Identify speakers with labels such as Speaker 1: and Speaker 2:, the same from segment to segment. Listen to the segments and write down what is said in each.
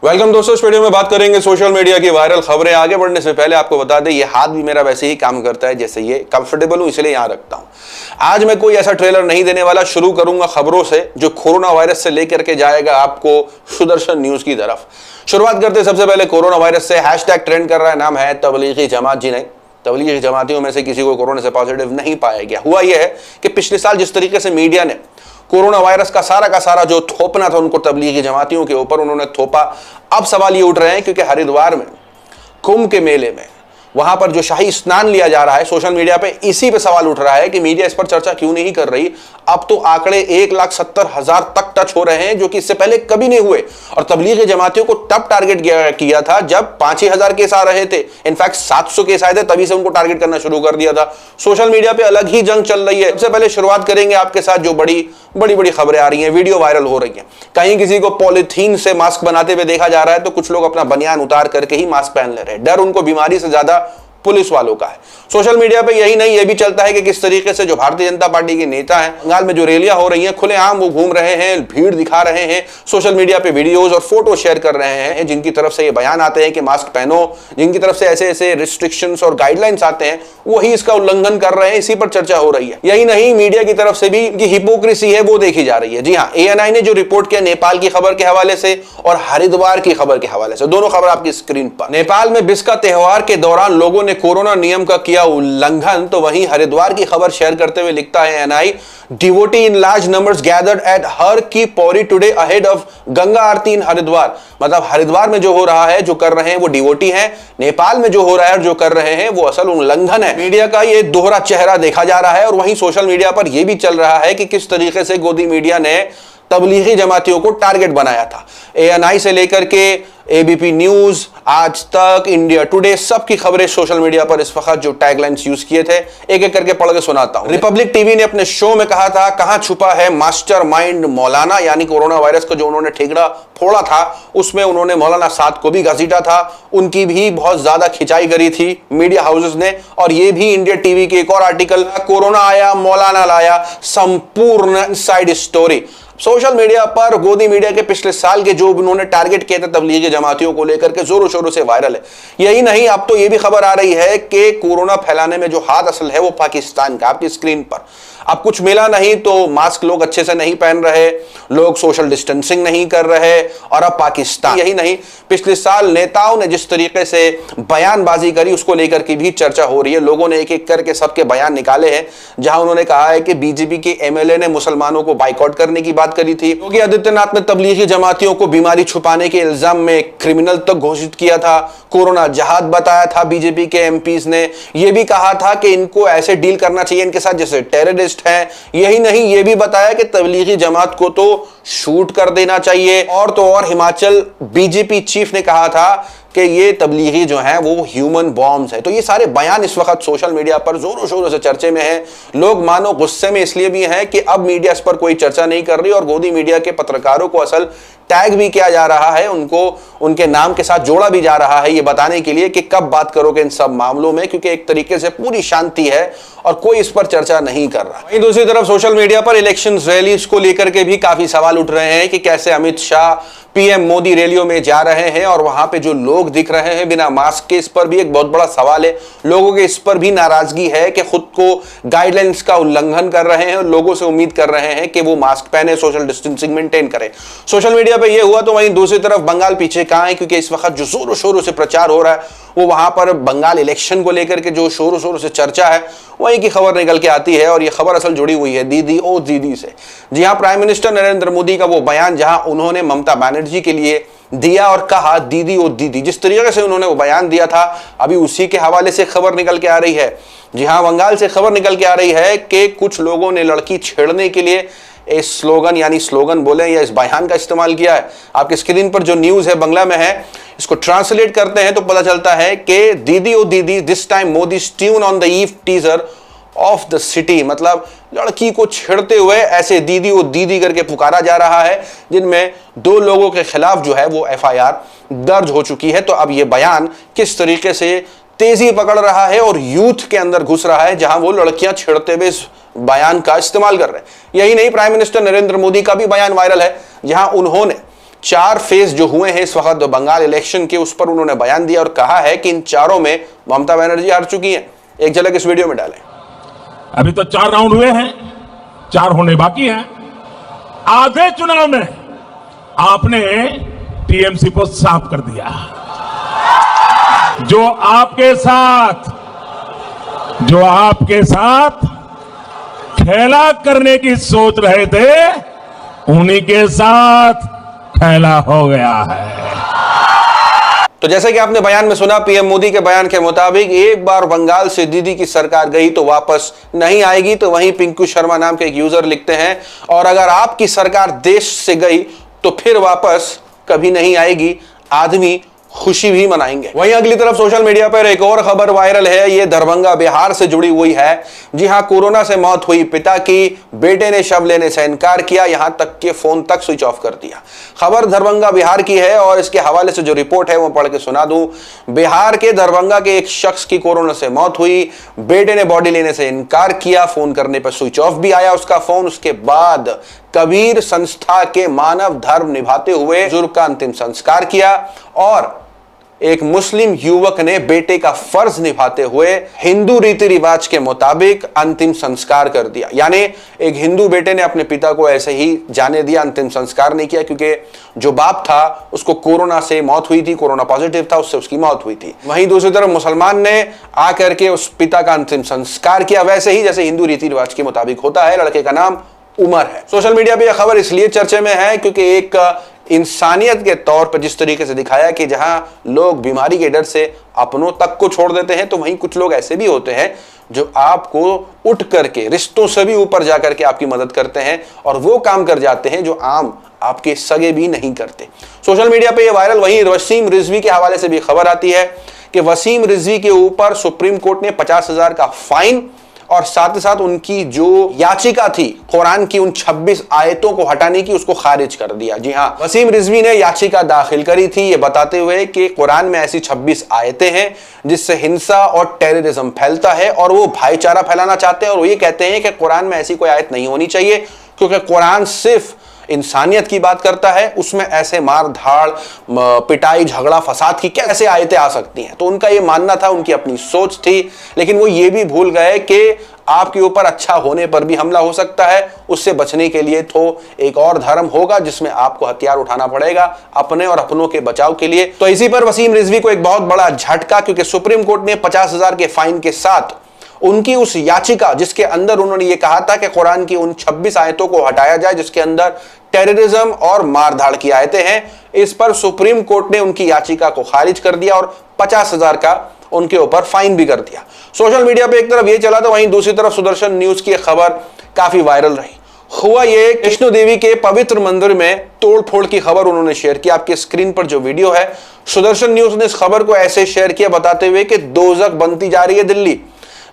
Speaker 1: Welcome दोस्तों, इस video में बात करेंगे सोशल मीडिया की वायरल खबरें। आगे बढ़ने से पहले आपको बता दें, ये हाथ भी मेरा वैसे ही काम करता है जैसे ये, कंफर्टेबल हूं इसलिए यहां रखता हूं। आज मैं कोई ऐसा ट्रेलर नहीं देने वाला, शुरू करूंगा खबरों से जो कोरोना वायरस से लेकर के जाएगा आपको सुदर्शन न्यूज की तरफ। शुरुआत करते हैं सबसे पहले कोरोना वायरस से। हैशटैग ट्रेंड कर रहा है, नाम है तबलीगी जमात। जी नहीं, तबलीगी जमातियों में से किसी को कोरोना से पॉजिटिव नहीं पाया गया। हुआ यह है कि पिछले साल जिस तरीके से मीडिया ने कोरोना वायरस का सारा जो थोपना था उनको तबलीगी जमातियों के ऊपर, उन्होंने थोपा। अब सवाल ये उठ रहे हैं क्योंकि हरिद्वार में कुंभ के मेले में वहां पर जो शाही स्नान लिया जा रहा है, सोशल मीडिया पे इसी पे सवाल उठ रहा है कि मीडिया इस पर चर्चा क्यों नहीं कर रही। अब तो आंकड़े 1,70,000 तक टच हो रहे हैं, जो कि इससे पहले कभी नहीं हुए। और तबलीगी जमातियों को तब टारगेट किया था जब 5,000 केस आ रहे थे। इनफैक्ट 700 केस आए थे, तभी से उनको टारगेट करना शुरू कर दिया था। सोशल मीडिया पे अलग ही जंग चल रही है। सबसे पहले शुरुआत करेंगे आपके साथ जो बड़ी खबरें आ रही हैं, वीडियो वायरल हो रही है। कहीं किसी को पॉलिथीन से मास्क बनाते हुए देखा जा रहा है, तो कुछ लोग अपना बनियान उतार करके ही मास्क पहन ले रहे हैं। डर उनको बीमारी से ज्यादा पुलिस वालों का है। सोशल मीडिया पे यही नहीं, ये भी चलता है कि किस तरीके से जो भारतीय जनता पार्टी के नेता हैं, बंगाल में जो रैलियां हो रही हैं, खुलेआम वो घूम रहे हैं, भीड़ दिखा रहे हैं, सोशल मीडिया पे वीडियोस और फोटो शेयर कर रहे हैं, जिनकी तरफ से ये बयान आते हैं कि मास्क पहनो, जिनकी तरफ से ऐसे रिस्ट्रिक्शंस और गाइडलाइंस आते हैं, वही इसका उल्लंघन कर रहे हैं। इसी पर चर्चा हो रही है। यही नहीं, मीडिया की तरफ से भी इनकी हिपोक्रेसी है वो देखी जा रही है। जी हाँ, ANI ने जो रिपोर्ट किया नेपाल की खबर के हवाले से और हरिद्वार की खबर के हवाले से, दोनों खबर आपकी स्क्रीन पर। नेपाल में बिस्का त्योहार के दौरान लोगों ने कोरोना नियम का किया उल्लंघन, तो वहीं हरिद्वार की खबर शेयर करते हुए लिखता है ANI, devotees in large numbers gathered at Har ki Pauri today ahead of Ganga aarti in Haridwar. मतलब हरिद्वार में जो हो रहा है, जो कर रहे हैं वो डिवोटी हैं, नेपाल में जो हो रहा है जो कर रहे हैं वो असल उल्लंघन है। मीडिया का ये दोहरा चेहरा देखा जा रहा है। और वहीं सोशल मीडिया पर यह भी चल रहा है कि किस तरीके से गोदी मीडिया ने तबलीगी जमातियों को टारगेट बनाया था। ANI से लेकर के ABP न्यूज, आज तक, इंडिया टुडे, सबकी खबरें सोशल मीडिया पर इस वक्त जो टैगलाइंस यूज किए थे, एक एक करके पढ़ के सुनाता हूं। रिपब्लिक टीवी ने अपने शो में कहा था, कहां छुपा है मास्टरमाइंड मौलाना, यानी कोरोना वायरस को जो उन्होंने ठेकड़ा फोड़ा था उसमें उन्होंने मौलाना साद को भी घसीटा था। उनकी भी बहुत ज्यादा खिंचाई करी थी मीडिया हाउसेस ने। और ये भी इंडिया टीवी के एक और आर्टिकल, कोरोना आया मौलाना लाया, संपूर्ण इनसाइड स्टोरी। सोशल मीडिया पर गोदी मीडिया के पिछले साल के जो उन्होंने टारगेट किए थे तबलीगी जमातियों को लेकर के, जोरों शोरों से वायरल है। यही नहीं, अब तो ये भी खबर आ रही है कि कोरोना फैलाने में जो हाथ असल है वो पाकिस्तान का। आपकी स्क्रीन पर अब कुछ मिला नहीं तो मास्क लोग अच्छे से नहीं पहन रहे, लोग सोशल डिस्टेंसिंग नहीं कर रहे, और अब पाकिस्तान। यही नहीं, पिछले साल नेताओं ने जिस तरीके से बयानबाजी करी उसको लेकर की भी चर्चा हो रही है। लोगों ने एक एक करके सबके बयान निकाले हैं, जहां उन्होंने कहा है कि BJP के MLA ने मुसलमानों को बाइकआउट करने की बात करी थी। योगी आदित्यनाथ ने तबलीगी जमातियों को बीमारी छुपाने के इल्जाम में क्रिमिनल तक घोषित किया था। कोरोना जहाद बताया था BJP के MPs ने। यह भी कहा था कि इनको ऐसे डील करना चाहिए इनके साथ जैसे टेररिस्ट है। यही नहीं, यह भी बताया कि तबलीगी जमात को तो शूट कर देना चाहिए। और तो और हिमाचल BJP चीफ ने कहा था कि ये तबलीगी जो है वो ह्यूमन बॉम्ब्स है। तो ये सारे बयान इस वक्त सोशल मीडिया पर जोरों शोरों से चर्चे में है। लोग मानो गुस्से में इसलिए भी हैं कि अब मीडिया इस पर कोई चर्चा नहीं कर रही, और गोदी मीडिया के पत्रकारों को असल टैग भी किया जा रहा है, उनको उनके नाम के साथ जोड़ा भी जा रहा है, ये बताने के लिए कि कब बात करोगे इन सब मामलों में, क्योंकि एक तरीके से पूरी शांति है और कोई इस पर चर्चा नहीं कर रहा। वहीं दूसरी तरफ सोशल मीडिया पर इलेक्शन रैलीज को लेकर के भी काफी सवाल उठ रहे हैं कि कैसे अमित शाह PM मोदी रैलियों में जा रहे हैं और वहां पे जो लोग दिख रहे हैं बिना मास्क के, इस पर भी एक बहुत बड़ा सवाल है। लोगों के इस पर भी नाराजगी है कि खुद को गाइडलाइंस का उल्लंघन कर रहे हैं और लोगों से उम्मीद कर रहे हैं कि वो मास्क पहने, सोशल डिस्टेंसिंग मेंटेन करें। सोशल मीडिया पे ये हुआ, तो वहीं दूसरी तरफ बंगाल पीछे कहां है, क्योंकि इस वक्त जो जोरों शोरों से प्रचार हो रहा है वो वहां पर बंगाल इलेक्शन को लेकर के जो शोरों शोरों से चर्चा है वहीं की खबर निकल के आती है। और ये खबर असल जुड़ी हुई है दीदी ओ दीदी से। जी हाँ, प्राइम मिनिस्टर नरेंद्र मोदी का वो बयान जहां उन्होंने ममता बनर्जी के लिए दिया और कहा दीदी ओ दीदी, जिस तरीके से उन्होंने वो बयान दिया था, अभी उसी के हवाले से खबर निकल के आ रही है। जी हाँ, बंगाल से खबर निकल के आ रही है कि कुछ लोगों ने लड़की छेड़ने के लिए इस स्लोगन, यानी स्लोगन बोले या इस बयान का इस्तेमाल किया है। आपकी स्क्रीन पर जो न्यूज है बांग्ला में है, इसको ट्रांसलेट करते हैं तो पता चलता है कि दीदी ओ दीदी, this time Modi tune on the eve teaser of the city. मतलब लड़की को छेड़ते हुए ऐसे दीदी ओ दीदी करके पुकारा जा रहा है, जिनमें 2 लोगों के खिलाफ जो है वो FIR दर्ज हो चुकी है। तो अब ये बयान किस तरीके से तेजी पकड़ रहा है और यूथ के अंदर घुस रहा है, जहां वो लड़कियां छेड़ते हुए इस बयान का इस्तेमाल कर रहे हैं। यही नहीं, प्राइम मिनिस्टर नरेंद्र मोदी का भी बयान वायरल है, जहां उन्होंने 4 फेज जो हुए हैं इस वक्त बंगाल इलेक्शन के, उस पर उन्होंने बयान दिया और कहा है कि इन चारों में ममता बनर्जी हार चुकी हैं। एक झलक इस वीडियो में डालें।
Speaker 2: अभी तो 4 राउंड हुए हैं, 4 होने बाकी हैं। आधे चुनाव में आपने टीएमसी को साफ कर दिया। जो आपके साथ खेला करने की सोच रहे थे, उन्हीं के साथ खेला हो गया है।
Speaker 1: तो जैसे कि आपने बयान में सुना, पीएम मोदी के बयान के मुताबिक एक बार बंगाल से दीदी की सरकार गई तो वापस नहीं आएगी। तो वहीं पिंकू शर्मा नाम के एक यूजर लिखते हैं, और अगर आपकी सरकार देश से गई तो फिर वापस कभी नहीं आएगी, आदमी खुशी भी मनाएंगे। वहीं अगली तरफ सोशल मीडिया पर एक और खबर वायरल है, ये दरभंगा बिहार से जुड़ी हुई है। जी हां, कोरोना से मौत हुई पिता की, बेटे ने शव लेने से इनकार किया, यहां तक कि फोन तक स्विच ऑफ कर दिया। खबर दरभंगा बिहार की है और इसके हवाले से जो रिपोर्ट है वो पढ़ के सुना दूं। बिहार के दरभंगा के एक शख्स की कोरोना से मौत हुई, बेटे ने बॉडी लेने से इनकार किया, फोन करने पर स्विच ऑफ भी आया उसका फोन। उसके बाद कबीर संस्था के मानव धर्म निभाते हुए बुजुर्ग का अंतिम संस्कार किया और एक मुस्लिम युवक ने बेटे का फर्ज निभाते हुए हिंदू रीति रिवाज के मुताबिक अंतिम संस्कार कर दिया। यानी एक हिंदू बेटे ने अपने पिता को ऐसे ही जाने दिया, अंतिम संस्कार नहीं किया, क्योंकि जो बाप था उसको कोरोना से मौत हुई थी, कोरोना पॉजिटिव था, उससे उसकी मौत हुई थी। वहीं दूसरी तरफ मुसलमान ने आकर के उस पिता का अंतिम संस्कार किया, वैसे ही जैसे हिंदू रीति रिवाज के मुताबिक होता है। लड़के का नाम उमर है। सोशल मीडिया पे यह खबर इसलिए चर्चे में है क्योंकि एक इंसानियत के तौर पर जिस तरीके से दिखाया कि जहां लोग बीमारी के डर से अपनों तक को छोड़ देते हैं, तो वहीं कुछ लोग ऐसे भी होते हैं जो आपको उठ करके रिश्तों से भी ऊपर जाकर के आपकी मदद करते हैं और वो काम कर जाते हैं जो आम आपके सगे भी नहीं करते। सोशल मीडिया पे ये वायरल वहीं वसीम रिजवी के हवाले से भी खबर आती है कि वसीम रिजवी के ऊपर सुप्रीम कोर्ट ने 50,000 का फाइन और साथ ही साथ उनकी जो याचिका थी कुरान की उन 26 आयतों को हटाने की, उसको खारिज कर दिया। जी हां, वसीम रिजवी ने याचिका दाखिल करी थी ये बताते हुए कि कुरान में ऐसी 26 आयतें हैं जिससे हिंसा और टेररिज्म फैलता है और वो भाईचारा फैलाना चाहते हैं। और वो ये कहते हैं कि कुरान में ऐसी कोई आयत नहीं होनी चाहिए, क्योंकि कुरान सिर्फ इंसानियत की बात करता है, उसमें ऐसे मार धाड़, पिटाई, झगड़ा, फसाद की कैसे आयतें आ सकती हैं। तो उनका ये मानना था, उनकी अपनी सोच थी, लेकिन वो ये भी भूल गए कि आपके ऊपर अच्छा होने पर भी हमला हो सकता है। उससे बचने के लिए तो एक और धर्म होगा जिसमें आपको हथियार उठाना पड़ेगा अपने और अपनों के बचाव के लिए। तो इसी पर वसीम रिजवी को एक बहुत बड़ा झटका, क्योंकि सुप्रीम कोर्ट ने 50,000 के फाइन के साथ उनकी उस याचिका जिसके अंदर उन्होंने ये कहा था कि कुरान की उन 26 आयतों को हटाया जाए जिसके अंदर टेररिज्म और मारधाड़ की आयतें हैं, इस पर सुप्रीम कोर्ट ने उनकी याचिका को खारिज कर दिया और 50,000 का उनके ऊपर फाइन भी कर दिया। सोशल मीडिया पे एक तरफ ये चला तो वहीं दूसरी तरफ सुदर्शन न्यूज की खबर काफी वायरल रही। हुआ ये, कृष्ण देवी के पवित्र मंदिर में तोड़फोड़ की खबर उन्होंने शेयर की। आपके स्क्रीन पर जो वीडियो है, सुदर्शन न्यूज ने इस खबर को ऐसे शेयर किया बताते हुए कि दोजख बनती जा रही है दिल्ली।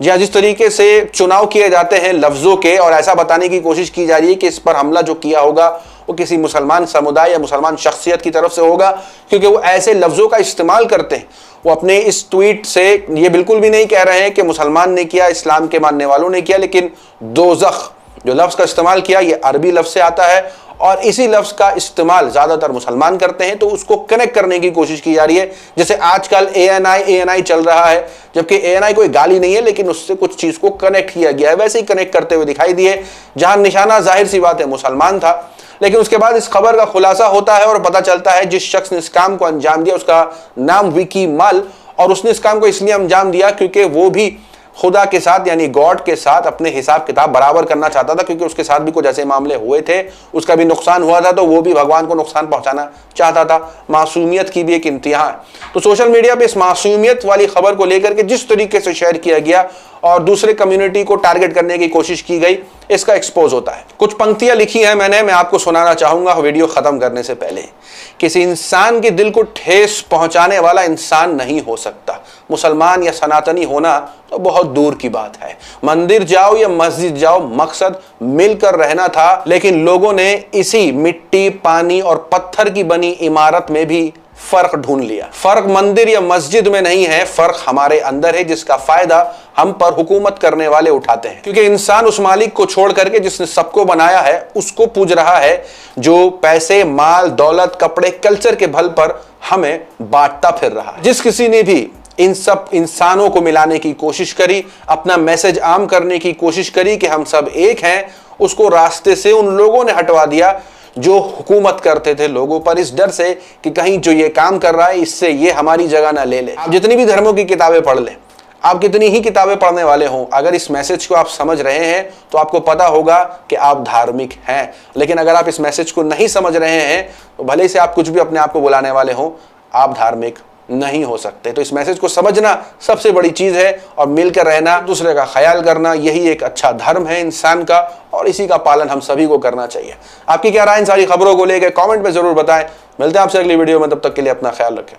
Speaker 1: जी हाँ, जिस तरीके से चुनाव किए जाते हैं लफ्जों के, और ऐसा बताने की कोशिश की जा रही है कि इस पर हमला जो किया होगा वो किसी मुसलमान समुदाय या मुसलमान शख्सियत की तरफ से होगा, क्योंकि वो ऐसे लफ्जों का इस्तेमाल करते हैं। वो अपने इस ट्वीट से ये बिल्कुल भी नहीं कह रहे हैं कि मुसलमान ने किया, इस्लाम के मानने वालों ने किया, लेकिन दोजख जो लफ्ज का इस्तेमाल किया ये अरबी लफ्ज से आता है और इसी लफ्ज का इस्तेमाल ज्यादातर मुसलमान करते हैं। तो उसको कनेक्ट करने की कोशिश की जा रही है। जैसे आजकल ANI चल रहा है, जबकि ANI कोई गाली नहीं है, लेकिन उससे कुछ चीज को कनेक्ट किया गया है, वैसे ही कनेक्ट करते हुए दिखाई दिए। जहां निशाना जाहिर सी बात है मुसलमान था, लेकिन उसके बाद इस खबर का खुलासा होता है और पता चलता है जिस शख्स ने इस काम को अंजाम दिया उसका नाम विकी मल, और उसने इस काम को इसलिए अंजाम दिया क्योंकि वो भी खुदा के साथ यानी गॉड के साथ अपने हिसाब किताब बराबर करना चाहता था, क्योंकि उसके साथ भी कुछ ऐसे मामले हुए थे, उसका भी नुकसान हुआ था, तो वो भी भगवान को नुकसान पहुंचाना चाहता था। मासूमियत की भी एक इंतहा है। तो सोशल मीडिया पे इस मासूमियत वाली खबर को लेकर के जिस तरीके से शेयर किया गया और दूसरे कम्युनिटी को टारगेट करने की कोशिश की गई, इसका एक्सपोज होता है। कुछ पंक्तियां लिखी हैं मैंने, मैं आपको सुनाना चाहूंगा वीडियो खत्म करने से पहले। किसी इंसान के दिल को ठेस पहुंचाने वाला इंसान नहीं हो सकता। मुसलमान या सनातनी होना तो बहुत दूर की बात है। मंदिर जाओ या मस्जिद जाओ, मकसद मिलकर रहना था, लेकिन लोगों ने इसी मिट्टी, पानी और पत्थर की बनी इमारत में भी फर्क ढूंढ लिया। फर्क मंदिर या मस्जिद में नहीं है, फर्क हमारे अंदर है, जिसका फायदा हम पर हुकूमत करने वाले उठाते हैं। क्योंकि इंसान उस मालिक को छोड़ करके जिसने सबको बनाया है उसको पूज रहा है, जो पैसे, माल, दौलत, कपड़े, कल्चर के बल पर हमें बांटता फिर रहा है। जिस किसी ने भी इन सब इंसानों को मिलाने की कोशिश करी, अपना मैसेज आम करने की कोशिश करी कि हम सब एक हैं, उसको रास्ते से उन लोगों ने हटवा दिया जो हुकूमत करते थे लोगों पर, इस डर से कि कहीं जो ये काम कर रहा है इससे ये हमारी जगह ना ले ले। आप जितनी भी धर्मों की किताबें पढ़ लें, आप कितनी ही किताबें पढ़ने वाले हों, अगर इस मैसेज को आप समझ रहे हैं तो आपको पता होगा कि आप धार्मिक हैं। लेकिन अगर आप इस मैसेज को नहीं समझ रहे हैं तो भले से आप कुछ भी अपने आप को बुलाने वाले हों, आप धार्मिक नहीं हो सकते। तो इस मैसेज को समझना सबसे बड़ी चीज है, और मिलकर रहना, दूसरे का ख्याल करना, यही एक अच्छा धर्म है इंसान का, और इसी का पालन हम सभी को करना चाहिए। आपकी क्या राय इन सारी खबरों को लेकर कमेंट में जरूर बताएं। मिलते हैं आपसे अगली वीडियो में, तब तक के लिए अपना ख्याल रखें।